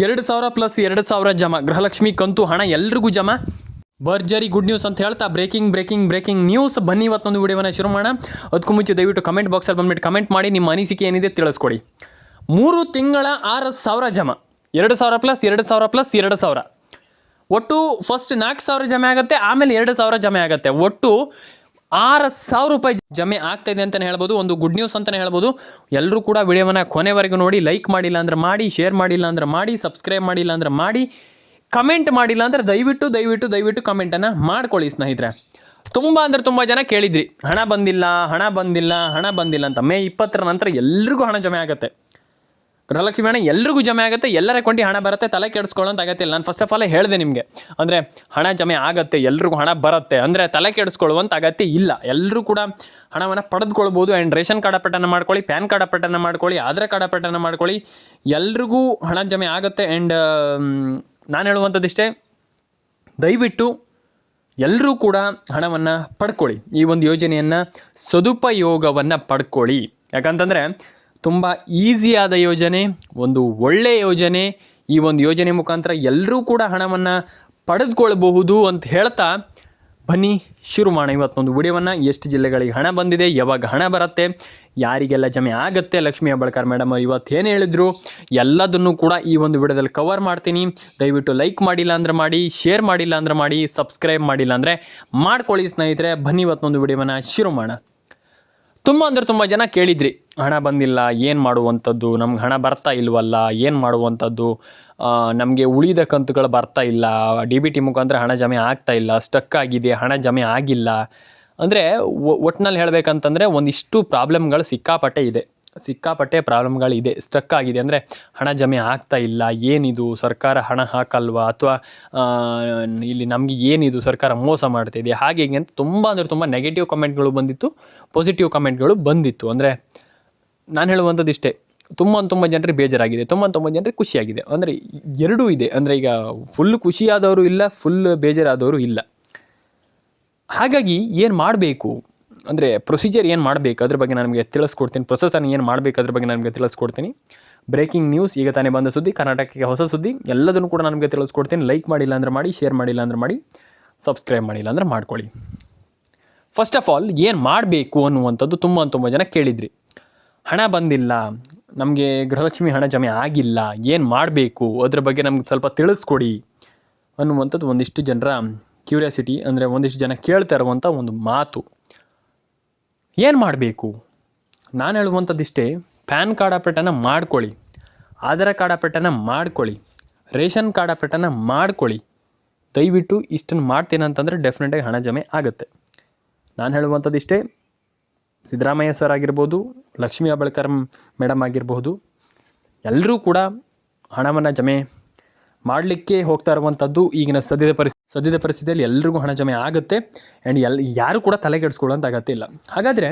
2,000 plus 2,000 ಜಮಾ. ಗೃಹಲಕ್ಷ್ಮಿ ಕಂತು ಹಣ ಎಲ್ರಿಗೂ ಜಮಾ. ಭರ್ಜರಿ ಗುಡ್ ನ್ಯೂಸ್ ಅಂತ ಹೇಳ್ತಾ ಬ್ರೇಕಿಂಗ್ ನ್ಯೂಸ್. ಬನ್ನಿ ಇವತ್ತೊಂದು ವಿಡಿಯೋವನ್ನು ಶುರು ಮಾಡೋಣ. ಅದಕ್ಕೂ ಮುಂಚೆ ದಯವಿಟ್ಟು ಕಮೆಂಟ್ ಬಾಕ್ಸಲ್ಲಿ ಬಂದುಬಿಟ್ಟು ಕಮೆಂಟ್ ಮಾಡಿ ನಿಮ್ಮ ಅನಿಸಿಕೆ ಏನಿದೆ ತಿಳಿಸ್ಕೊಡಿ. 3 ತಿಂಗಳ 6,000 ಜಮಾ. 2,000 ಪ್ಲಸ್ 2,000 ಪ್ಲಸ್ 2,000 ಒಟ್ಟು ಫಸ್ಟ್ 4,000 ಜಮೆ ಆಗುತ್ತೆ, ಆಮೇಲೆ 2,000 ಜಮೆ ಆಗುತ್ತೆ. ಒಟ್ಟು 6,000 ರೂಪಾಯಿ ಜಮೆ ಆಗ್ತಾಯಿದೆ ಅಂತಲೇ ಹೇಳ್ಬೋದು. ಒಂದು ಗುಡ್ ನ್ಯೂಸ್ ಅಂತಲೇ ಹೇಳ್ಬೋದು. ಎಲ್ಲರೂ ಕೂಡ ವಿಡಿಯೋವನ್ನು ಕೊನೆವರೆಗೂ ನೋಡಿ. ಲೈಕ್ ಮಾಡಿಲ್ಲ ಅಂದ್ರೆ ಮಾಡಿ, ಶೇರ್ ಮಾಡಿಲ್ಲ ಅಂದ್ರೆ ಮಾಡಿ, ಸಬ್ಸ್ಕ್ರೈಬ್ ಮಾಡಿಲ್ಲ ಅಂದ್ರೆ ಮಾಡಿ, ಕಮೆಂಟ್ ಮಾಡಿಲ್ಲ ಅಂದರೆ ದಯವಿಟ್ಟು ಕಮೆಂಟನ್ನು ಮಾಡ್ಕೊಳ್ಳಿ ಸ್ನೇಹಿತರೆ. ತುಂಬ ಜನ ಕೇಳಿದ್ರಿ ಹಣ ಬಂದಿಲ್ಲ ಅಂತ. ಮೇ 20 ನಂತರ ಎಲ್ರಿಗೂ ಹಣ ಜಮೆ ಆಗುತ್ತೆ. ಗೃಹಲಕ್ಷ್ಮಿ ಹಣ ಎಲ್ರಿಗೂ ಜಮೆ ಆಗುತ್ತೆ. ಎಲ್ಲರ ಅಕೌಂಟಿ ಹಣ ಬರುತ್ತೆ. ತಲೆ ಕೆಡಿಸ್ಕೊಳ್ಳೋಂತ ಅಗತ್ಯ ಇಲ್ಲ. ನಾನು ಫಸ್ಟ್ ಆಫ್ ಆಲ್ ಹೇಳಿದೆ ನಿಮಗೆ, ಅಂದರೆ ಹಣ ಜಮೆ ಆಗುತ್ತೆ, ಎಲ್ರಿಗೂ ಹಣ ಬರುತ್ತೆ ಅಂದರೆ ತಲೆ ಕೆಡಿಸ್ಕೊಳ್ಳುವಂಥ ಅಗತ್ಯ ಇಲ್ಲ. ಎಲ್ಲರೂ ಕೂಡ ಹಣವನ್ನು ಪಡೆದುಕೊಳ್ಬೋದು. ಆ್ಯಂಡ್ ರೇಷನ್ ಕಾರ್ಡ್ ಅಪ್ಡೇಟನ್ನು ಮಾಡ್ಕೊಳ್ಳಿ, ಪ್ಯಾನ್ ಕಾರ್ಡ್ ಅಪ್ಡೇಟನ್ನು ಮಾಡ್ಕೊಳ್ಳಿ, ಆಧಾರ್ ಕಾರ್ಡ್ ಅಪ್ಡೇಟನ್ನು ಮಾಡ್ಕೊಳ್ಳಿ. ಎಲ್ರಿಗೂ ಹಣ ಜಮೆ ಆಗುತ್ತೆ. ಆ್ಯಂಡ್ ನಾನು ಹೇಳುವಂಥದ್ದಿಷ್ಟೇ, ದಯವಿಟ್ಟು ಎಲ್ಲರೂ ಕೂಡ ಹಣವನ್ನು ಪಡ್ಕೊಳ್ಳಿ. ಈ ಒಂದು ಯೋಜನೆಯನ್ನು ಸದುಪಯೋಗವನ್ನು ಪಡ್ಕೊಳ್ಳಿ. ಯಾಕಂತಂದರೆ ತುಂಬ ಈಸಿಯಾದ ಯೋಜನೆ, ಒಂದು ಒಳ್ಳೆಯ ಯೋಜನೆ. ಈ ಒಂದು ಯೋಜನೆ ಮುಖಾಂತರ ಎಲ್ಲರೂ ಕೂಡ ಹಣವನ್ನು ಪಡೆದುಕೊಳ್ಬಹುದು ಅಂತ ಹೇಳ್ತಾ ಬನ್ನಿ ಶುರು ಮಾಡೋಣ ಇವತ್ತೊಂದು ವಿಡಿಯೋವನ್ನು. ಎಷ್ಟು ಜಿಲ್ಲೆಗಳಿಗೆ ಹಣ ಬಂದಿದೆ, ಯಾವಾಗ ಹಣ ಬರುತ್ತೆ, ಯಾರಿಗೆಲ್ಲ ಜಮೆ ಆಗುತ್ತೆ, ಲಕ್ಷ್ಮೀ ಹೆಬ್ಬಾಳ್ಕರ್ ಮೇಡಮ್ ಅವರು ಇವತ್ತೇನು ಹೇಳಿದ್ರು ಎಲ್ಲದನ್ನು ಕೂಡ ಈ ಒಂದು ವಿಡಿಯೋದಲ್ಲಿ ಕವರ್ ಮಾಡ್ತೀನಿ. ದಯವಿಟ್ಟು ಲೈಕ್ ಮಾಡಿಲ್ಲ ಅಂದರೆ ಮಾಡಿ, ಶೇರ್ ಮಾಡಿಲ್ಲ ಅಂದರೆ ಮಾಡಿ, ಸಬ್ಸ್ಕ್ರೈಬ್ ಮಾಡಿಲ್ಲ ಅಂದರೆ ಮಾಡ್ಕೊಳ್ಳಿ ಸ್ನೇಹಿತರೆ. ಬನ್ನಿ ಇವತ್ತೊಂದು ವಿಡಿಯೋವನ್ನು ಶುರು ಮಾಡೋಣ. ತುಂಬ ಜನ ಕೇಳಿದ್ರಿ ಹಣ ಬಂದಿಲ್ಲ, ಏನು ಮಾಡುವಂಥದ್ದು, ನಮ್ಗೆ ಹಣ ಬರ್ತಾ ಇಲ್ವಲ್ಲ, ಏನು ಮಾಡುವಂಥದ್ದು, ನಮಗೆ ಉಳಿದ ಕಂತುಗಳು ಬರ್ತಾ ಇಲ್ಲ, DBT ಮುಖಾಂತರ ಹಣ ಜಮೆ ಆಗ್ತಾ ಇಲ್ಲ, ಸ್ಟಕ್ ಆಗಿದೆ, ಹಣ ಜಮೆ ಆಗಿಲ್ಲ ಅಂದರೆ ಒಟ್ಟಿನಲ್ಲಿ ಹೇಳಬೇಕಂತಂದರೆ ಒಂದಿಷ್ಟು ಪ್ರಾಬ್ಲಮ್ಗಳು ಸಿಕ್ಕಾಪಟ್ಟೆ ಪ್ರಾಬ್ಲಮ್ಗಳಿದೆ. ಸ್ಟಕ್ ಆಗಿದೆ ಅಂದರೆ ಹಣ ಜಮೆ ಆಗ್ತಾ ಇಲ್ಲ, ಏನಿದು ಸರ್ಕಾರ ಹಣ ಹಾಕಲ್ವಾ, ಅಥವಾ ಇಲ್ಲಿ ನಮಗೆ ಏನಿದು ಸರ್ಕಾರ ಮೋಸ ಮಾಡ್ತಾಯಿದೆ, ಹಾಗೆ ಹೀಗೆ ಅಂತ ತುಂಬ ನೆಗೆಟಿವ್ ಕಮೆಂಟ್ಗಳು ಬಂದಿತ್ತು, ಪಾಸಿಟಿವ್ ಕಮೆಂಟ್ಗಳು ಬಂದಿತ್ತು. ಅಂದರೆ ನಾನು ಹೇಳುವಂಥದ್ದು ಇಷ್ಟೇ, ತುಂಬ ಜನರಿಗೆ ಬೇಜಾರಾಗಿದೆ, ತುಂಬ ಜನರಿಗೆ ಖುಷಿಯಾಗಿದೆ. ಅಂದರೆ ಎರಡೂ ಇದೆ. ಅಂದರೆ ಈಗ ಫುಲ್ ಖುಷಿಯಾದವರು ಇಲ್ಲ, ಫುಲ್ ಬೇಜಾರಾದವರು ಇಲ್ಲ. ಹಾಗಾಗಿ ಏನು ಮಾಡಬೇಕು ಅಂದರೆ ಪ್ರೊಸೀಜರ್ ಏನು ಮಾಡಬೇಕು ಅದ್ರ ಬಗ್ಗೆ ನಾನು ನಿಮಗೆ ತಿಳಿಸ್ಕೊಡ್ತೀನಿ. ಪ್ರೊಸೆಸನ್ನು ಏನು ಮಾಡಬೇಕು ಅದ್ರ ಬಗ್ಗೆ ನಾನು ನಿಮಗೆ ತಿಳಿಸ್ಕೊಡ್ತೀನಿ. ಬ್ರೇಕಿಂಗ್ ನ್ಯೂಸ್, ಈಗ ತಾನೇ ಬಂದ ಸುದ್ದಿ, ಕರ್ನಾಟಕಕ್ಕೆ ಹೊಸ ಸುದ್ದಿ, ಎಲ್ಲದನ್ನು ಕೂಡ ನಾನು ನಿಮಗೆ ತಿಳಿಸ್ಕೊಡ್ತೀನಿ. ಲೈಕ್ ಮಾಡಿಲ್ಲ ಅಂದರೆ ಮಾಡಿ, ಶೇರ್ ಮಾಡಿಲ್ಲ ಅಂದರೆ ಮಾಡಿ, ಸಬ್ಸ್ಕ್ರೈಬ್ ಮಾಡಿಲ್ಲ ಅಂದರೆ ಮಾಡ್ಕೊಳ್ಳಿ. ಫಸ್ಟ್ ಆಫ್ ಆಲ್ ಏನು ಮಾಡಬೇಕು ಅನ್ನುವಂಥದ್ದು ತುಂಬ ಜನ ಕೇಳಿದ್ರಿ. ಹಣ ಬಂದಿಲ್ಲ, ನಮಗೆ ಗೃಹಲಕ್ಷ್ಮಿ ಹಣ ಜಮೆ ಆಗಿಲ್ಲ, ಏನು ಮಾಡಬೇಕು ಅದ್ರ ಬಗ್ಗೆ ನಮ್ಗೆ ಸ್ವಲ್ಪ ತಿಳಿಸ್ಕೊಡಿ ಅನ್ನುವಂಥದ್ದು ಒಂದಿಷ್ಟು ಜನರ ಕ್ಯೂರಿಯಾಸಿಟಿ. ಅಂದರೆ ಒಂದಿಷ್ಟು ಜನ ಕೇಳ್ತಾ ಇರುವಂಥ ಒಂದು ಮಾತು. ಏನು ಮಾಡಬೇಕು? ನಾನು ಹೇಳುವಂಥದ್ದಿಷ್ಟೇ, ಪ್ಯಾನ್ ಕಾರ್ಡ್ ಅಪ್ಡೇಟನ್ನು ಮಾಡ್ಕೊಳ್ಳಿ, ಆಧಾರ್ ಕಾರ್ಡ್ ಅಪ್ಡೇಟನ್ನು ಮಾಡ್ಕೊಳ್ಳಿ, ರೇಷನ್ ಕಾರ್ಡ್ ಅಪ್ಡೇಟನ್ನು ಮಾಡ್ಕೊಳ್ಳಿ. ದಯವಿಟ್ಟು ಇಷ್ಟನ್ನು ಮಾಡ್ತೀನಂತಂದರೆ ಡೆಫಿನೆಟಾಗಿ ಹಣ ಜಮೆ ಆಗುತ್ತೆ. ನಾನು ಹೇಳುವಂಥದ್ದಿಷ್ಟೇ, ಸಿದ್ದರಾಮಯ್ಯ ಸರ್ ಆಗಿರ್ಬೋದು, ಲಕ್ಷ್ಮೀ ಹೆಬ್ಬಾಳ್ಕರ್ ಮೇಡಮ್ ಆಗಿರಬಹುದು, ಎಲ್ಲರೂ ಕೂಡ ಹಣವನ್ನು ಜಮೆ ಮಾಡಲಿಕ್ಕೆ ಹೋಗ್ತಾ ಇರುವಂಥದ್ದು. ಈಗಿನ ಸದ್ಯದ ಪರಿಸ್ಥಿತಿಯಲ್ಲಿ ಎಲ್ರಿಗೂ ಹಣ ಜಮೆ ಆಗುತ್ತೆ. ಆ್ಯಂಡ್ ಯಾರು ಕೂಡ ತಲೆಗೆಡಿಸ್ಕೊಳ್ಳೋಂಥ ಅಗತ್ಯ ಇಲ್ಲ. ಹಾಗಾದರೆ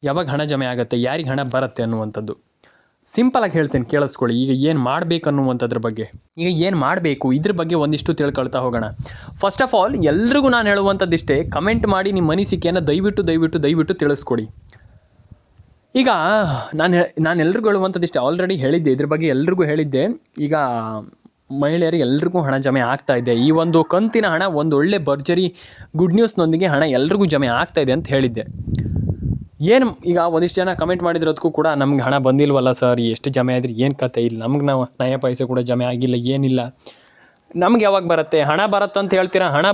ಯಾವಾಗ ಹಣ ಜಮೆ ಆಗುತ್ತೆ, ಯಾರಿಗೆ ಹಣ ಬರುತ್ತೆ ಅನ್ನುವಂಥದ್ದು ಸಿಂಪಲಾಗಿ ಹೇಳ್ತೇನೆ, ಕೇಳಿಸ್ಕೊಳ್ಳಿ. ಈಗ ಏನು ಮಾಡಬೇಕು ಅನ್ನುವಂಥದ್ರ ಬಗ್ಗೆ, ಈಗ ಏನು ಮಾಡಬೇಕು ಇದ್ರ ಬಗ್ಗೆ ಒಂದಿಷ್ಟು ತಿಳ್ಕೊಳ್ತಾ ಹೋಗೋಣ. ಫಸ್ಟ್ ಆಫ್ ಆಲ್ ಎಲ್ರಿಗೂ ನಾನು ಹೇಳುವಂಥದ್ದಿಷ್ಟೇ, ಕಮೆಂಟ್ ಮಾಡಿ ನಿಮ್ಮ ಅನಿಸಿಕೆಯನ್ನು ದಯವಿಟ್ಟು ತಿಳಿಸ್ಕೊಡಿ. ಈಗ ನಾನು ಎಲ್ರಿಗೂ ಹೇಳುವಂಥದ್ದಿಷ್ಟೇ, ಆಲ್ರೆಡಿ ಹೇಳಿದ್ದೆ, ಇದ್ರ ಬಗ್ಗೆ ಎಲ್ರಿಗೂ ಹೇಳಿದ್ದೆ. ಈಗ ಮಹಿಳೆಯರಿಗೆ ಎಲ್ರಿಗೂ ಹಣ ಜಮೆ ಆಗ್ತಾ ಇದೆ. ಈ ಒಂದು ಕಂತಿನ ಹಣ ಒಂದು ಒಳ್ಳೆ ಭರ್ಜರಿ ಗುಡ್ ನ್ಯೂಸ್ನೊಂದಿಗೆ ಹಣ ಎಲ್ರಿಗೂ ಜಮೆ ಆಗ್ತಾ ಇದೆ ಅಂತ ಹೇಳಿದ್ದೆ. ಏನು ಈಗ ಒಂದಿಷ್ಟು ಜನ ಕಮೆಂಟ್ ಮಾಡಿದ್ರದಕ್ಕೂ ಕೂಡ ನಮ್ಗೆ ಹಣ ಬಂದಿಲ್ವಲ್ಲ ಸರ್, ಎಷ್ಟು ಜಮೆ ಆದ್ರೆ ಏನು ಕತೆ ಇಲ್ಲ, ನಮ್ಗೆ ನಾವು ನಯ ಪೈಸೆ ಕೂಡ ಜಮೆ ಆಗಿಲ್ಲ, ಏನಿಲ್ಲ, ನಮ್ಗೆ ಯಾವಾಗ ಬರುತ್ತೆ, ಹಣ ಬರುತ್ತಂತ ಹೇಳ್ತೀರಾ, ಹಣ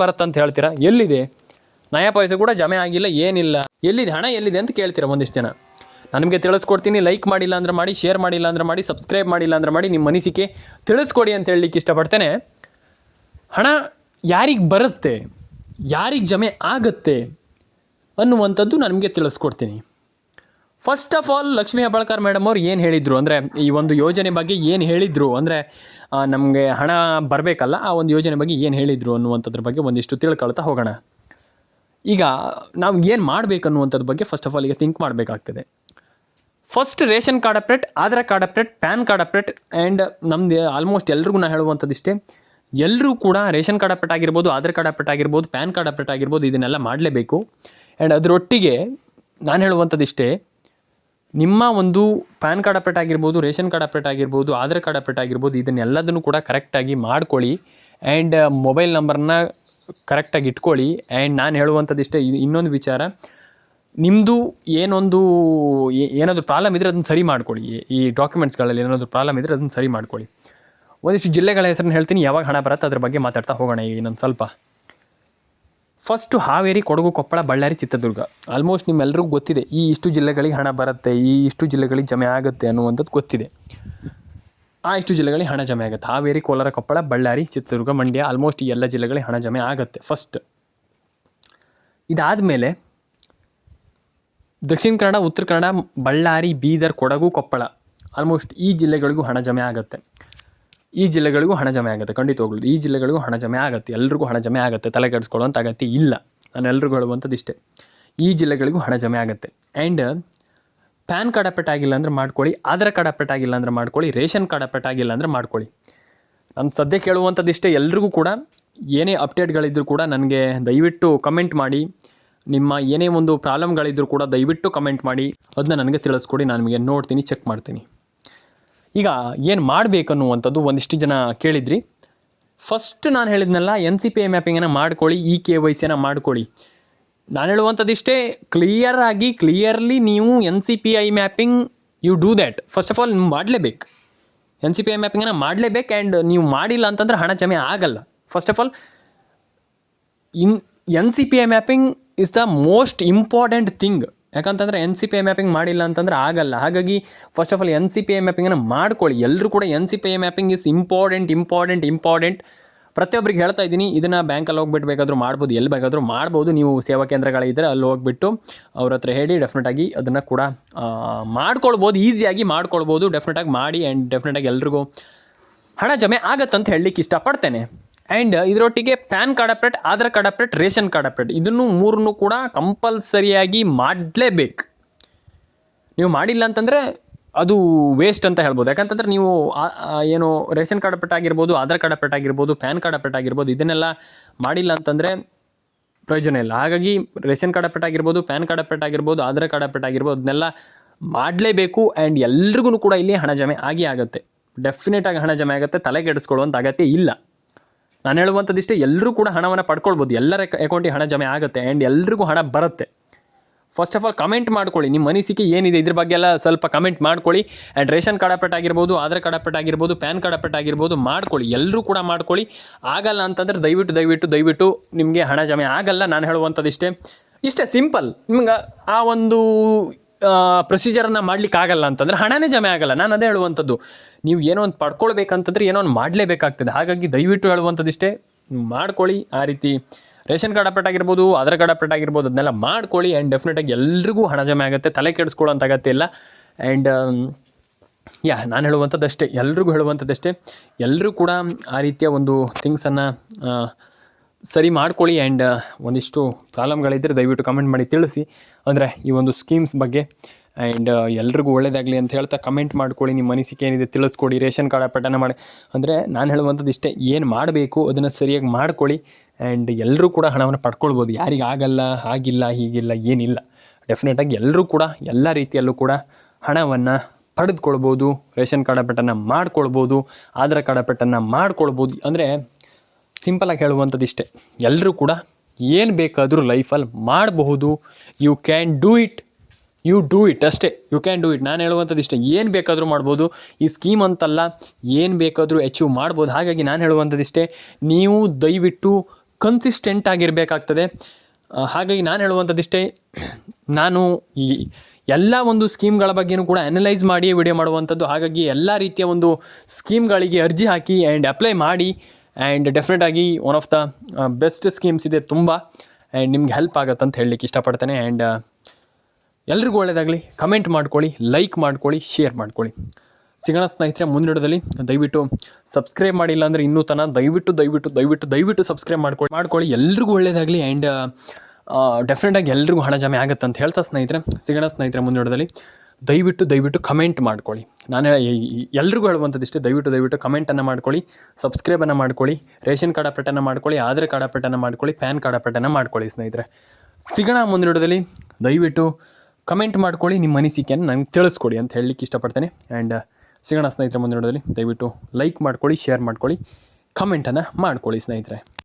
ಬರುತ್ತಂತ ಹೇಳ್ತೀರಾ, ಎಲ್ಲಿದೆ ನಯ ಪೈಸೆ ಕೂಡ ಜಮೆ ಆಗಿಲ್ಲ, ಏನಿಲ್ಲ, ಎಲ್ಲಿದೆ ಹಣ, ಎಲ್ಲಿದೆ ಅಂತ ಕೇಳ್ತೀರಾ ಒಂದಿಷ್ಟು ಜನ. ನಾನು ನಿಮಗೆ ತಿಳಿಸ್ಕೊಡ್ತೀನಿ. ಲೈಕ್ ಮಾಡಿಲ್ಲ ಅಂದರೆ ಮಾಡಿ, ಶೇರ್ ಮಾಡಿಲ್ಲ ಅಂದರೆ ಮಾಡಿ, ಸಬ್ಸ್ಕ್ರೈಬ್ ಮಾಡಿಲ್ಲ ಅಂದರೆ ಮಾಡಿ, ನಿಮ್ಮ ಅನಿಸಿಕೆ ತಿಳಿಸ್ಕೊಡಿ ಅಂತ ಹೇಳಲಿಕ್ಕೆ ಇಷ್ಟಪಡ್ತೇನೆ. ಹಣ ಯಾರಿಗೆ ಬರುತ್ತೆ, ಯಾರಿಗೆ ಜಮೆ ಆಗುತ್ತೆ ಅನ್ನುವಂಥದ್ದು ನಾನು ನಿಮಗೆ ತಿಳಿಸ್ಕೊಡ್ತೀನಿ. First of all Lakshmi Hebbalkar madam ಅವ್ರು ಏನು ಹೇಳಿದರು ಅಂದರೆ, ಈ ಒಂದು ಯೋಜನೆ ಬಗ್ಗೆ ಏನು ಹೇಳಿದರು ಅಂದರೆ, ನಮಗೆ ಹಣ ಬರಬೇಕಲ್ಲ, ಆ ಒಂದು ಯೋಜನೆ ಬಗ್ಗೆ ಏನು ಹೇಳಿದರು ಅನ್ನುವಂಥದ್ರ ಬಗ್ಗೆ ಒಂದಿಷ್ಟು ತಿಳ್ಕೊಳ್ತಾ ಹೋಗೋಣ. ಈಗ ನಾವು ಏನು ಮಾಡಬೇಕನ್ನುವಂಥದ್ದು ಬಗ್ಗೆ ಫಸ್ಟ್ ಆಫ್ ಆಲ್ ಈಗ ಥಿಂಕ್ ಮಾಡಬೇಕಾಗ್ತದೆ. First ration card update, Aadhaar card update, PAN card update. And ನಮ್ಮದು ಆಲ್ಮೋಸ್ಟ್ ಎಲ್ರಿಗೂ ನಾನು ಹೇಳುವಂಥದ್ದಿಷ್ಟೇ, ಎಲ್ಲರೂ ಕೂಡ ರೇಷನ್ ಕಾರ್ಡ್ ಅಪ್ಡೇಟ್ ಆಗಿರ್ಬೋದು, ಆಧಾರ್ ಕಾರ್ಡ್ ಅಪ್ಡೇಟ್ ಆಗಿರ್ಬೋದು, ಪ್ಯಾನ್ ಕಾರ್ಡ್ ಅಪ್ಡೇಟ್ ಆಗಿರ್ಬೋದು, ಇದನ್ನೆಲ್ಲ ಮಾಡಲೇಬೇಕು. ಆ್ಯಂಡ್ ಅದರೊಟ್ಟಿಗೆ ನಾನು ಹೇಳುವಂಥದ್ದಿಷ್ಟೇ, ನಿಮ್ಮ ಒಂದು ಪ್ಯಾನ್ ಕಾರ್ಡ್ ಅಪ್ಡೇಟ್ ಆಗಿರ್ಬೋದು, ರೇಷನ್ ಕಾರ್ಡ್ ಅಪ್ಡೇಟ್ ಆಗಿರ್ಬೋದು, ಆಧಾರ್ ಕಾರ್ಡ್ ಅಪ್ಡೇಟ್ ಆಗಿರ್ಬೋದು, ಇದನ್ನೆಲ್ಲದನ್ನು ಕೂಡ ಕರೆಕ್ಟಾಗಿ ಮಾಡ್ಕೊಳ್ಳಿ. ಆ್ಯಂಡ್ ಮೊಬೈಲ್ ನಂಬರ್ನ ಕರೆಕ್ಟಾಗಿ ಇಟ್ಕೊಳ್ಳಿ. ಆ್ಯಂಡ್ ನಾನು ಹೇಳುವಂಥದ್ದು ಇಷ್ಟೇ, ಇನ್ನೊಂದು ವಿಚಾರ, ನಿಮ್ಮದು ಏನಾದರೂ ಪ್ರಾಬ್ಲಮ್ ಇದ್ದರೆ ಅದನ್ನು ಸರಿ ಮಾಡ್ಕೊಳ್ಳಿ. ಈ ಡಾಕ್ಯುಮೆಂಟ್ಸ್ಗಳಲ್ಲಿ ಏನಾದರೂ ಪ್ರಾಬ್ಲಮ್ ಇದ್ದರೆ ಅದನ್ನು ಸರಿ ಮಾಡ್ಕೊಳ್ಳಿ. ಒಂದಿಷ್ಟು ಜಿಲ್ಲೆಗಳ ಹೆಸರನ್ನು ಹೇಳ್ತೀನಿ, ಯಾವಾಗ ಹಣ ಬರುತ್ತೆ ಅದ್ರ ಬಗ್ಗೆ ಮಾತಾಡ್ತಾ ಹೋಗೋಣ ಈಗ ಇನ್ನೊಂದು ಸ್ವಲ್ಪ. ಫಸ್ಟು ಹಾವೇರಿ, ಕೊಡಗು, ಕೊಪ್ಪಳ, ಬಳ್ಳಾರಿ, ಚಿತ್ರದುರ್ಗ. ಆಲ್ಮೋಸ್ಟ್ ನಿಮ್ಮೆಲ್ಲರಿಗೂ ಗೊತ್ತಿದೆ ಇಷ್ಟು ಜಿಲ್ಲೆಗಳಿಗೆ ಹಣ ಬರುತ್ತೆ, ಇಷ್ಟು ಜಿಲ್ಲೆಗಳಿಗೆ ಜಮೆ ಆಗುತ್ತೆ ಅನ್ನುವಂಥದ್ದು ಗೊತ್ತಿದೆ. ಇಷ್ಟು ಜಿಲ್ಲೆಗಳಿಗೆ ಹಣ ಜಮೆ ಆಗುತ್ತೆ. ಹಾವೇರಿ, ಕೋಲಾರ, ಕೊಪ್ಪಳ, ಬಳ್ಳಾರಿ, ಚಿತ್ರದುರ್ಗ, ಮಂಡ್ಯ, ಆಲ್ಮೋಸ್ಟ್ ಈ ಎಲ್ಲ ಜಿಲ್ಲೆಗಳಿಗೆ ಹಣ ಜಮೆ ಆಗುತ್ತೆ ಫಸ್ಟ್. ಇದಾದಮೇಲೆ ದಕ್ಷಿಣ ಕನ್ನಡ, ಉತ್ತರ ಕನ್ನಡ, ಬಳ್ಳಾರಿ, ಬೀದರ್, ಕೊಡಗು, ಕೊಪ್ಪಳ, ಆಲ್ಮೋಸ್ಟ್ ಈ ಜಿಲ್ಲೆಗಳಿಗೂ ಹಣ ಜಮೆ ಆಗುತ್ತೆ. ಈ ಜಿಲ್ಲೆಗಳಿಗೂ ಹಣ ಜಮೆ ಆಗುತ್ತೆ, ಖಂಡಿತವಾಗ್ಲೂ ಈ ಜಿಲ್ಲೆಗಳಿಗೂ ಹಣ ಜಮೆ ಆಗುತ್ತೆ. ಎಲ್ರಿಗೂ ಹಣ ಜಮೆ ಆಗುತ್ತೆ, ತಲೆ ಕೆಡಿಸ್ಕೊಳ್ಳೋಂಥ ಅಗತ್ಯ ಇಲ್ಲ. ನಾನು ಎಲ್ರಿಗೂ ಹೇಳುವಂಥದ್ದು ಇಷ್ಟೇ, ಈ ಜಿಲ್ಲೆಗಳಿಗೂ ಹಣ ಜಮೆ ಆಗುತ್ತೆ. ಆ್ಯಂಡ್ ಪ್ಯಾನ್ ಕಾರ್ಡ್ ಅಪ್ಡೇಟ್ ಆಗಿಲ್ಲ ಅಂದರೆ ಮಾಡ್ಕೊಳ್ಳಿ, ಆಧಾರ್ ಕಾರ್ಡ್ ಅಪ್ಡೇಟ್ ಆಗಿಲ್ಲ ಅಂದರೆ ಮಾಡ್ಕೊಳ್ಳಿ, ರೇಷನ್ ಕಾರ್ಡ್ ಅಪ್ಡೇಟ್ ಆಗಿಲ್ಲ ಅಂದರೆ ಮಾಡ್ಕೊಳ್ಳಿ. ನಾನು ಸದ್ಯ ಕೇಳುವಂಥದ್ದು ಇಷ್ಟೇ, ಎಲ್ರಿಗೂ ಕೂಡ ಏನೇ ಅಪ್ಡೇಟ್ಗಳಿದ್ದರೂ ಕೂಡ ನನಗೆ ದಯವಿಟ್ಟು ಕಮೆಂಟ್ ಮಾಡಿ. ನಿಮ್ಮ ಏನೇ ಒಂದು ಪ್ರಾಬ್ಲಮ್ಗಳಿದ್ದರೂ ಕೂಡ ದಯವಿಟ್ಟು ಕಮೆಂಟ್ ಮಾಡಿ, ಅದನ್ನ ನನಗೆ ತಿಳಿಸ್ಕೊಡಿ. ನಾನು ನಿಮಗೆ ನೋಡ್ತೀನಿ, ಚೆಕ್ ಮಾಡ್ತೀನಿ. ಈಗ ಏನು ಮಾಡಬೇಕನ್ನುವಂಥದ್ದು ಒಂದಿಷ್ಟು ಜನ ಕೇಳಿದ್ರಿ. ಫಸ್ಟ್ ನಾನು ಹೇಳಿದ್ನಲ್ಲ, NCPI ಮ್ಯಾಪಿಂಗನ್ನು ಮಾಡ್ಕೊಳ್ಳಿ, KYCನ ಮಾಡ್ಕೊಳ್ಳಿ. ನಾನು ಹೇಳುವಂಥದ್ದು ಇಷ್ಟೇ, ಕ್ಲಿಯರ್ಲಿ ನೀವು NCPI mapping you do that. First of all ನೀವು ಮಾಡಲೇಬೇಕು, NCPI ಮ್ಯಾಪಿಂಗನ್ನು ಮಾಡಲೇಬೇಕು. ಆ್ಯಂಡ್ ನೀವು ಮಾಡಿಲ್ಲ ಅಂತಂದ್ರೆ ಹಣ ಜಮೆ ಆಗಲ್ಲ. First of all NCPI mapping is the most important thing. ಯಾಕಂತಂದರೆ NCPI ಮ್ಯಾಪಿಂಗ್ ಮಾಡಿಲ್ಲ ಅಂತಂದರೆ ಆಗಲ್ಲ. ಹಾಗಾಗಿ ಫಸ್ಟ್ ಆಫ್ ಆಲ್ NCPI ಮ್ಯಾಪಿಂಗನ್ನು ಮಾಡ್ಕೊಳ್ಳಿ. ಎಲ್ಲರೂ ಕೂಡ NCPI ಮ್ಯಾಪಿಂಗ್ ಇಸ್ ಇಂಪಾರ್ಟೆಂಟ್. ಪ್ರತಿಯೊಬ್ಬರಿಗೆ ಹೇಳ್ತಾ ಇದ್ದೀನಿ, ಇದನ್ನು ಬ್ಯಾಂಕಲ್ಲಿ ಹೋಗ್ಬಿಟ್ಟು ಬೇಕಾದರೂ ಮಾಡ್ಬೋದು, ಎಲ್ಲಿ ಬೇಕಾದರೂ ಮಾಡ್ಬೋದು. ನೀವು ಸೇವಾ ಕೇಂದ್ರಗಳಿದ್ದರೆ ಅಲ್ಲಿ ಹೋಗ್ಬಿಟ್ಟು ಅವ್ರ ಹತ್ರ ಹೇಳಿ ಡೆಫಿನೆಟಾಗಿ ಅದನ್ನು ಕೂಡ ಮಾಡ್ಕೊಳ್ಬೋದು, ಈಸಿಯಾಗಿ ಮಾಡ್ಕೊಳ್ಬೋದು. ಡೆಫಿನೆಟಾಗಿ ಮಾಡಿ. ಆ್ಯಂಡ್ ಡೆಫಿನೆಟಾಗಿ ಎಲ್ರಿಗೂ ಹಣ ಜಮೆ ಆಗತ್ತಂತ ಹೇಳಲಿಕ್ಕೆ ಇಷ್ಟಪಡ್ತೇನೆ. ಆ್ಯಂಡ್ ಇದರೊಟ್ಟಿಗೆ PAN card update, Aadhaar card update, ration card update, ಇದನ್ನು ಮೂರನ್ನು ಕೂಡ ಕಂಪಲ್ಸರಿಯಾಗಿ ಮಾಡಲೇಬೇಕು. ನೀವು ಮಾಡಿಲ್ಲ ಅಂತಂದರೆ ಅದು ವೇಸ್ಟ್ ಅಂತ ಹೇಳ್ಬೋದು. ಯಾಕಂತಂದರೆ ನೀವು ಏನು ರೇಷನ್ ಕಾರ್ಡ್ ಅಪ್ಡೇಟ್ ಆಗಿರ್ಬೋದು, ಆಧಾರ್ ಕಾರ್ಡ್ ಅಪ್ಡೇಟ್ ಆಗಿರ್ಬೋದು, ಪ್ಯಾನ್ ಕಾರ್ಡ್ ಅಪ್ಡೇಟ್ ಆಗಿರ್ಬೋದು, ಇದನ್ನೆಲ್ಲ ಮಾಡಿಲ್ಲ ಅಂತಂದರೆ ಪ್ರಯೋಜನ ಇಲ್ಲ. ಹಾಗಾಗಿ ರೇಷನ್ ಕಾರ್ಡ್ ಅಪ್ಡೇಟ್ ಆಗಿರ್ಬೋದು, ಪ್ಯಾನ್ ಕಾರ್ಡ್ ಅಪ್ಡೇಟ್ ಆಗಿರ್ಬೋದು, ಆಧಾರ್ ಕಾರ್ಡ್ ಅಪ್ಡೇಟ್ ಆಗಿರ್ಬೋದು, ಅದನ್ನೆಲ್ಲ ಮಾಡಲೇಬೇಕು. ಆ್ಯಂಡ್ ಎಲ್ರಿಗೂ ಕೂಡ ಇಲ್ಲಿ ಹಣ ಜಮೆ ಆಗುತ್ತೆ. ಡೆಫಿನೆಟಾಗಿ ಹಣ ಜಮೆ ಆಗುತ್ತೆ, ತಲೆ ಕೆಡಿಸ್ಕೊಳ್ಳುವಂಥ ಅಗತ್ಯ ಇಲ್ಲ. ನಾನು ಹೇಳುವಂಥದ್ದು ಇಷ್ಟೇ, ಎಲ್ಲರೂ ಕೂಡ ಹಣವನ್ನು ಪಡ್ಕೊಳ್ಬೋದು, ಎಲ್ಲರ ಅಕೌಂಟಿಗೆ ಹಣ ಜಮೆ ಆಗುತ್ತೆ. ಆ್ಯಂಡ್ ಎಲ್ರಿಗೂ ಹಣ ಬರುತ್ತೆ. ಫಸ್ಟ್ ಆಫ್ ಆಲ್ ಕಮೆಂಟ್ ಮಾಡ್ಕೊಳ್ಳಿ, ನಿಮ್ಮ ಅನಿಸಿಕೆ ಏನಿದೆ ಇದ್ರ ಬಗ್ಗೆ ಎಲ್ಲ ಸ್ವಲ್ಪ ಕಮೆಂಟ್ ಮಾಡ್ಕೊಳ್ಳಿ. ಆ್ಯಂಡ್ ರೇಷನ್ ಕಾರ್ಡ್ ಅಪ್ಡೇಟ್ ಆಗಿರ್ಬೋದು, ಆಧಾರ್ ಕಾರ್ಡ್ ಅಪ್ಡೇಟ್ ಆಗಿರ್ಬೋದು, ಪ್ಯಾನ್ ಕಾರ್ಡ್ ಅಪ್ಡೇಟ್ ಆಗಿರ್ಬೋದು ಮಾಡ್ಕೊಳ್ಳಿ. ಎಲ್ಲರೂ ಕೂಡ ಮಾಡ್ಕೊಳ್ಳಿ. ಆಗಲ್ಲ ಅಂತಂದರೆ ದಯವಿಟ್ಟು ನಿಮಗೆ ಹಣ ಜಮೆ ಆಗಲ್ಲ. ನಾನು ಹೇಳುವಂಥದ್ದು ಇಷ್ಟೇ ಸಿಂಪಲ್. ನಿಮ್ಗೆ ಆ ಒಂದು ಪ್ರೊಸೀಜರನ್ನು ಮಾಡಲಿಕ್ಕಾಗಲ್ಲ ಅಂತಂದರೆ ಹಣನೇ ಜಮೆ ಆಗಲ್ಲ. ನಾನು ಅದೇ ಹೇಳುವಂಥದ್ದು, ನೀವು ಏನೋ ಒಂದು ಪಡ್ಕೊಳ್ಬೇಕಂತಂದರೆ ಏನೋ ಒಂದು ಮಾಡಲೇಬೇಕಾಗ್ತದೆ. ಹಾಗಾಗಿ ದಯವಿಟ್ಟು ಹೇಳುವಂಥದ್ದು ಇಷ್ಟೇ, ಮಾಡ್ಕೊಳ್ಳಿ. ಆ ರೀತಿ ರೇಷನ್ ಕಾರ್ಡ್ ಅಪ್ಡೇಟ್ ಆಗಿರ್ಬೋದು, ಆಧಾರ್ ಕಾರ್ಡ್ ಅಪ್ಡೇಟ್ ಆಗಿರ್ಬೋದು, ಅದನ್ನೆಲ್ಲ ಮಾಡ್ಕೊಳ್ಳಿ. ಆ್ಯಂಡ್ ಡೆಫಿನೆಟಾಗಿ ಎಲ್ರಿಗೂ ಹಣ ಜಮೆ ಆಗುತ್ತೆ, ತಲೆ ಕೆಡಿಸ್ಕೊಳ್ಳೋಂಥ ಅಗತ್ಯ ಇಲ್ಲ. ಆ್ಯಂಡ್ ನಾನು ಹೇಳುವಂಥದ್ದಷ್ಟೇ, ಎಲ್ರಿಗೂ ಹೇಳುವಂಥದ್ದಷ್ಟೇ, ಎಲ್ಲರೂ ಕೂಡ ಆ ರೀತಿಯ ಒಂದು ಥಿಂಗ್ಸನ್ನು ಸರಿ ಮಾಡ್ಕೊಳ್ಳಿ. ಆ್ಯಂಡ್ ಒಂದಿಷ್ಟು ಪ್ರಾಬ್ಲಮ್ಗಳಿದ್ದರೆ ದಯವಿಟ್ಟು ಕಮೆಂಟ್ ಮಾಡಿ ತಿಳಿಸಿ, ಅಂದರೆ ಈ ಒಂದು ಸ್ಕೀಮ್ಸ್ ಬಗ್ಗೆ. ಆ್ಯಂಡ್ ಎಲ್ರಿಗೂ ಒಳ್ಳೆಯದಾಗಲಿ ಅಂತ ಹೇಳ್ತಾ ಕಮೆಂಟ್ ಮಾಡ್ಕೊಳ್ಳಿ. ನಿಮ್ಮ ಅನಿಸಿಕೆ ಏನಿದೆ ತಿಳಿಸ್ಕೊಡಿ. ರೇಷನ್ ಕಾರ್ಡ್ ಅಪ್ಡೇಟನ್ನು ಮಾಡಿ, ಅಂದರೆ ನಾನು ಹೇಳುವಂಥದ್ದು ಇಷ್ಟೇ, ಏನು ಮಾಡಬೇಕು ಅದನ್ನು ಸರಿಯಾಗಿ ಮಾಡ್ಕೊಳ್ಳಿ. ಆ್ಯಂಡ್ ಎಲ್ಲರೂ ಕೂಡ ಹಣವನ್ನು ಪಡ್ಕೊಳ್ಬೋದು. ಯಾರಿಗೆ ಆಗಲ್ಲ, ಆಗಿಲ್ಲ, ಹೀಗಿಲ್ಲ, ಏನಿಲ್ಲ. ಡೆಫಿನೆಟಾಗಿ ಎಲ್ಲರೂ ಕೂಡ ಎಲ್ಲ ರೀತಿಯಲ್ಲೂ ಕೂಡ ಹಣವನ್ನು ಪಡೆದುಕೊಳ್ಬೋದು. ರೇಷನ್ ಕಾರ್ಡ್ ಅಪ್ಡೇಟನ್ನು ಮಾಡ್ಕೊಳ್ಬೋದು, ಆಧಾರ್ ಕಾರ್ಡ್ ಅಪ್ಡೇಟನ್ನು ಮಾಡ್ಕೊಳ್ಬೋದು. ಅಂದರೆ ಸಿಂಪಲಾಗಿ ಹೇಳುವಂಥದ್ದು ಇಷ್ಟೇ, ಎಲ್ಲರೂ ಕೂಡ ಏನು ಬೇಕಾದರೂ ಲೈಫಲ್ಲಿ ಮಾಡಬಹುದು. ಯು ಕ್ಯಾನ್ ಡೂ ಇಟ್ ಅಷ್ಟೇ. You can do it. ನಾನು ಹೇಳುವಂಥದ್ದು ಇಷ್ಟೇ, ಏನು ಬೇಕಾದರೂ ಮಾಡ್ಬೋದು. ಈ ಸ್ಕೀಮ್ ಅಂತಲ್ಲ, ಏನು ಬೇಕಾದರೂ ಅಚೀವ್ ಮಾಡ್ಬೋದು. ಹಾಗಾಗಿ ನಾನು ಹೇಳುವಂಥದ್ದು ಇಷ್ಟೇ, ನೀವು ದಯವಿಟ್ಟು ಕನ್ಸಿಸ್ಟೆಂಟ್ ಆಗಿರಬೇಕಾಗ್ತದೆ. ಹಾಗಾಗಿ ನಾನು ಹೇಳುವಂಥದ್ದು ಇಷ್ಟೇ, ನಾನು ಈ ಎಲ್ಲ ಒಂದು ಸ್ಕೀಮ್ಗಳ ಬಗ್ಗೆಯೂ ಕೂಡ ಅನಲೈಸ್ ಮಾಡಿ ವಿಡಿಯೋ ಮಾಡುವಂಥದ್ದು. ಹಾಗಾಗಿ ಎಲ್ಲ ರೀತಿಯ ಒಂದು ಸ್ಕೀಮ್ಗಳಿಗೆ ಅರ್ಜಿ ಹಾಕಿ ಆ್ಯಂಡ್ ಅಪ್ಲೈ ಮಾಡಿ. ಆ್ಯಂಡ್ ಡೆಫಿನೆಟಾಗಿ one of the best schemes ಇದೆ ತುಂಬ. ಆ್ಯಂಡ್ ನಿಮ್ಗೆ ಹೆಲ್ಪ್ ಆಗುತ್ತೆ ಅಂತ ಹೇಳಲಿಕ್ಕೆ ಇಷ್ಟಪಡ್ತೇನೆ. ಆ್ಯಂಡ್ ಎಲ್ರಿಗೂ ಒಳ್ಳೆಯದಾಗಲಿ. ಕಮೆಂಟ್ ಮಾಡ್ಕೊಳ್ಳಿ, ಲೈಕ್ ಮಾಡ್ಕೊಳ್ಳಿ, ಶೇರ್ ಮಾಡ್ಕೊಳ್ಳಿ. ಸಿಗೋಣ ಸ್ನೇಹಿತರೆ ಮುಂದಿಡೋದಲ್ಲಿ. ದಯವಿಟ್ಟು ಸಬ್ಸ್ಕ್ರೈಬ್ ಮಾಡಿಲ್ಲ ಅಂದರೆ ಇನ್ನೂ ತನಕ ದಯವಿಟ್ಟು ಸಬ್ಸ್ಕ್ರೈಬ್ ಮಾಡ್ಕೊಳ್ಳಿ. ಎಲ್ರಿಗೂ ಒಳ್ಳೆಯದಾಗಲಿ. ಆ್ಯಂಡ್ ಡೆಫಿನೆಟಾಗಿ ಎಲ್ರಿಗೂ ಹಣ ಜಮೆ ಆಗುತ್ತೆ ಅಂತ ಹೇಳ್ತಾ ಸ್ನೇಹಿತರೆ ಸಿಗೋಣ ಸ್ನೇಹಿತರೆ ಮುಂದಿಡೋದಲ್ಲಿ. ದಯವಿಟ್ಟು ಕಮೆಂಟ್ ಮಾಡ್ಕೊಳ್ಳಿ. ನಾನು ಎಲ್ರಿಗೂ ಹೇಳುವಂಥದ್ದು ಇಷ್ಟೇ, ದಯವಿಟ್ಟು ಕಮೆಂಟನ್ನು ಮಾಡ್ಕೊಳ್ಳಿ, ಸಬ್ಸ್ಕ್ರೈಬನ್ನು ಮಾಡ್ಕೊಳ್ಳಿ, ರೇಷನ್ ಕಾರ್ಡ್ ಅಪ್ಡೇಟನ್ನು ಮಾಡ್ಕೊಳ್ಳಿ, ಆಧಾರ್ ಕಾರ್ಡ್ ಅಪ್ಡೇಟನ್ನು ಮಾಡ್ಕೊಳ್ಳಿ, ಪ್ಯಾನ್ ಕಾರ್ಡ್ ಅಪ್ಡೇಟನ್ನು ಮಾಡ್ಕೊಳ್ಳಿ ಸ್ನೇಹಿತರೆ. ಸಿಗೋಣ ಮುಂದಿನ ವಿಡಿಯೋದಲ್ಲಿ. ದಯವಿಟ್ಟು ಕಮೆಂಟ್ ಮಾಡ್ಕೊಳ್ಳಿ, ನಿಮ್ಮ ಅನಿಸಿಕೆಯನ್ನು ನನಗೆ ತಿಳಿಸ್ಕೊಡಿ ಅಂತ ಹೇಳಲಿಕ್ಕೆ ಇಷ್ಟಪಡ್ತೇನೆ. ಆ್ಯಂಡ್ ಸಿಗೋಣ ಸ್ನೇಹಿತರೆ ಮುಂದಿನ ವಿಡಿಯೋದಲ್ಲಿ. ದಯವಿಟ್ಟು ಲೈಕ್ ಮಾಡ್ಕೊಳ್ಳಿ, ಶೇರ್ ಮಾಡ್ಕೊಳ್ಳಿ, ಕಮೆಂಟನ್ನು ಮಾಡ್ಕೊಳ್ಳಿ ಸ್ನೇಹಿತರೆ.